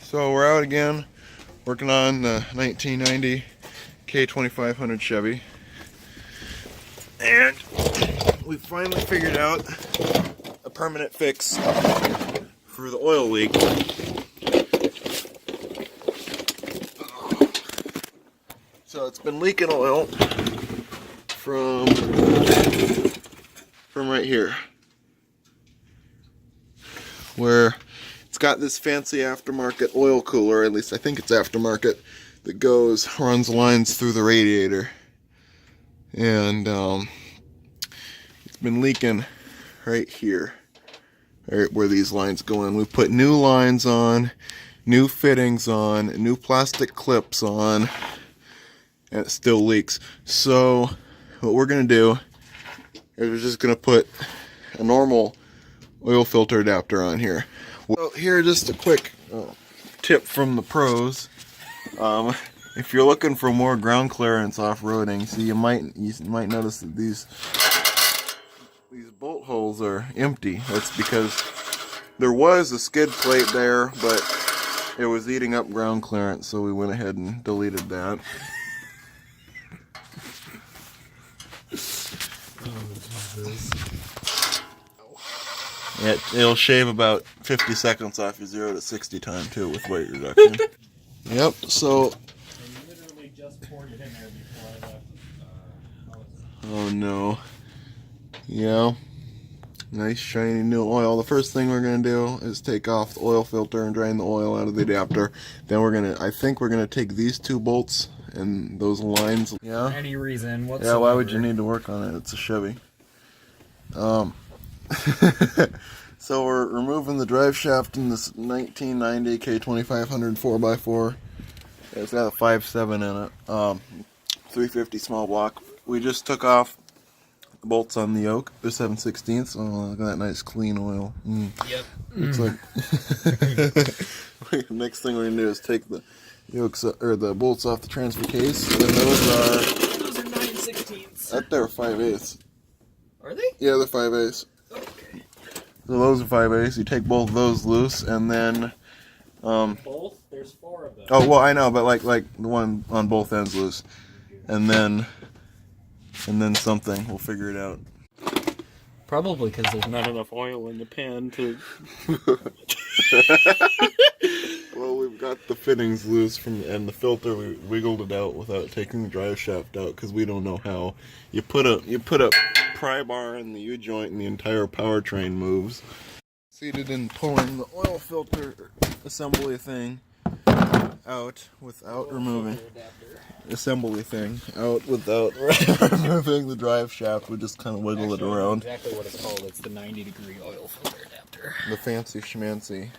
So we're out again, working on the 1990 K2500 Chevy, and we finally figured out a permanent fix for the oil leak. So it's been leaking oil from right here, where it's got this fancy aftermarket oil cooler, at least I think it's aftermarket, that runs lines through the radiator. And it's been leaking right here, right where these lines go in. We put new lines on, new fittings on, new plastic clips on, and it still leaks. So what we're going to do is we're just going to put a normal oil filter adapter on here. Well, here, just a quick tip from the pros. If you're looking for more ground clearance off-roading, so you might notice that these bolt holes are empty. That's because there was a skid plate there, but it was eating up ground clearance, so we went ahead and deleted that. It'll shave about 50 seconds off your 0 to 60 time too with weight reduction. Yep, so. And you literally just poured it in there before I left. Oh no. Yeah. Nice shiny new oil. The first thing we're going to do is take off the oil filter and drain the oil out of the adapter. Then I think we're going to take these two bolts and those lines. Yeah. For any reason whatsoever. Yeah, why would you need to work on it? It's a Chevy. So we're removing the drive shaft in this 1990 K2500 4x4. It's got a 5.7 in it. 350 small block. We just took off the bolts on the yoke. They're 7/16. Oh, look at that nice clean oil. Yep. Looks like. Next thing we're gonna do is take the yokes or the bolts off the transfer case. And those are 9/16. That they're 5/8. Are they? Yeah, they're 5/8. Okay. So those are 5/8. You take both of those loose, and then both? There's 4 of them. Oh well, I know, but like the one on both ends loose, and then something. We'll figure it out. Probably because there's not enough oil in the pan to. Well, we've got the fittings loose and the filter. We wiggled it out without taking the drive shaft out because we don't know how. You put a pry bar in the U-joint and the entire powertrain moves. Succeeded in pulling the oil filter assembly thing out without removing removing the drive shaft. We just kind of wiggle it around. Exactly what it's called. It's the 90-degree oil filter adapter. The fancy schmancy,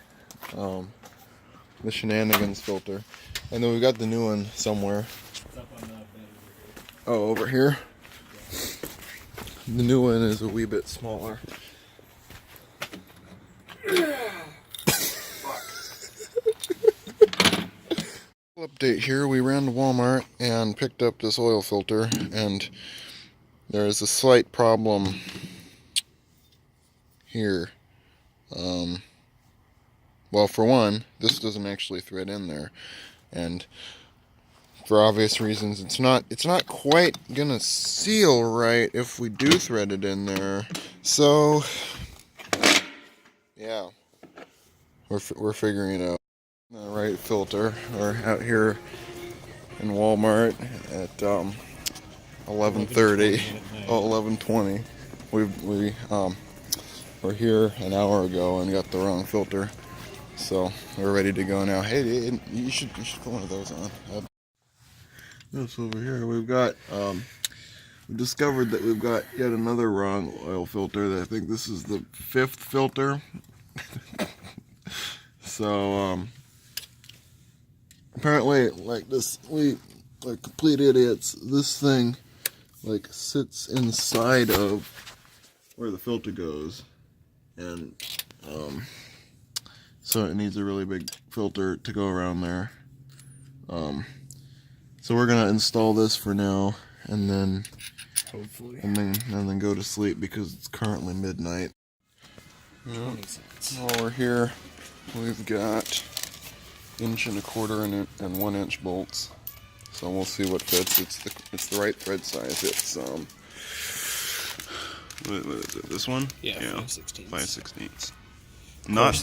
the shenanigans filter, and then we got the new one somewhere. It's up on the bed Oh, over here. The new one is a wee bit smaller. Update here, we ran to Walmart and picked up this oil filter, and there is a slight problem here. Well, for one, this doesn't actually thread in there, and for obvious reasons, it's not quite gonna seal right if we do thread it in there. So yeah, we're figuring it out. The right filter. We're out here in Walmart at 11:30. Oh, 11:20. We were here an hour ago and got the wrong filter, so we're ready to go now. Hey, you should put one of those on. This over here, we've got we discovered that we've got yet another wrong oil filter. I think this is the 5th filter. So apparently, like this, we like complete idiots. This thing like sits inside of where the filter goes, and so it needs a really big filter to go around there. So we're gonna install this for now, and then hopefully, and then go to sleep because it's currently midnight. Yeah. While we're here, we've got 1.25 and 1 inch bolts. So we'll see what fits. It's the right thread size. It's what is it? This one? Yeah, 5/16. 5/16.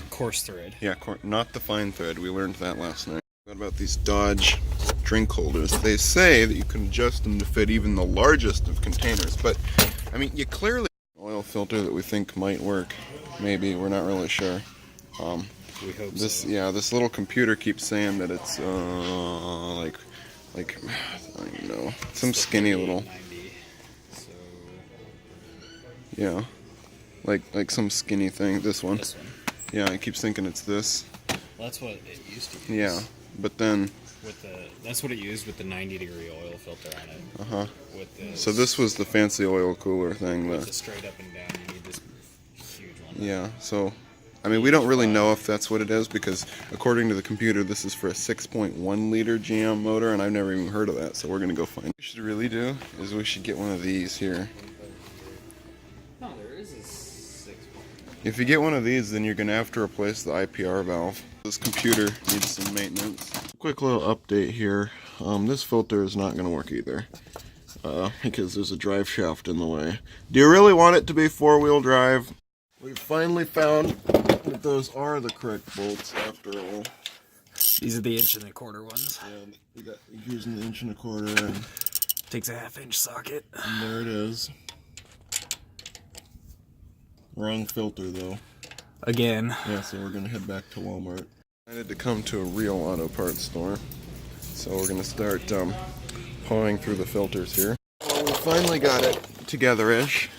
Coarse thread. Yeah, not the fine thread. We learned that last night. What about these Dodge drink holders? They say that you can adjust them to fit even the largest of containers, but I mean, you clearly oil filter that we think might work. Maybe, we're not really sure. We hope This so. Yeah, this little computer keeps saying that it's like I don't even know, some skinny little 90. So yeah, like some skinny thing. This one. this one. Yeah, I keep thinking it's this. Well, that's what it used to use. Yeah, but then That's what it used with the 90-degree oil filter on it. With the so this was the fancy oil cooler thing. with the straight up and down. You need this huge one. Yeah, so I mean, we don't really know if that's what it is because according to the computer, this is for a 6.1 liter GM motor, and I've never even heard of that. So we're gonna go find. What we should really do is we should get one of these here. No, there is a 6. If you get one of these, then you're gonna have to replace the IPR valve. This computer needs some maintenance. Quick little update here. This filter is not gonna work either because there's a drive shaft in the way. Do you really want it to be 4-wheel drive? We finally found that those are the correct bolts after all. These are the 1.25 ones. And we got using the 1.25 and Takes a 1/2-inch socket. there it is. Wrong filter though. Again. Yeah, so we're gonna head back to Walmart. I had to come to a real auto parts store, so we're gonna start pawing through the filters here. Well, we finally got it together-ish.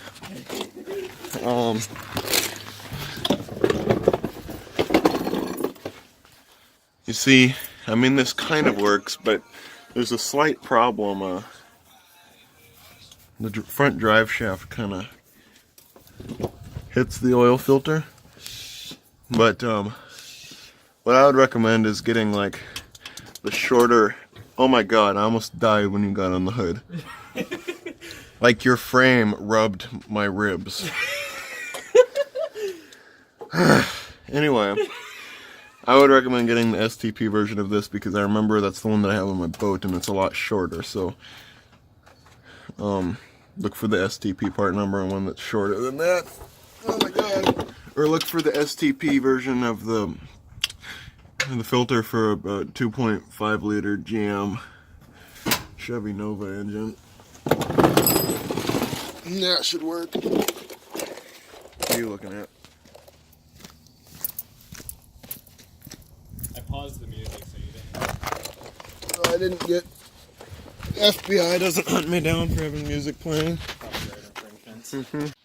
You see, I mean, this kind of works, but there's a slight problem. The front drive shaft kind of hits the oil filter, but what I would recommend is getting like the shorter. Oh my god, I almost died when you got on the hood. Like your frame rubbed my ribs. Anyway, I would recommend getting the STP version of this because I remember that's the one that I have on my boat and it's a lot shorter. So look for the STP part number and one that's shorter than that. Oh my god. Or look for the STP version of the filter for a 2.5 liter GM Chevy Nova engine. That should work. What are you looking at? I paused the music so you didn't. I didn't get. FBI doesn't hunt me down for having music playing. Copyright infringements.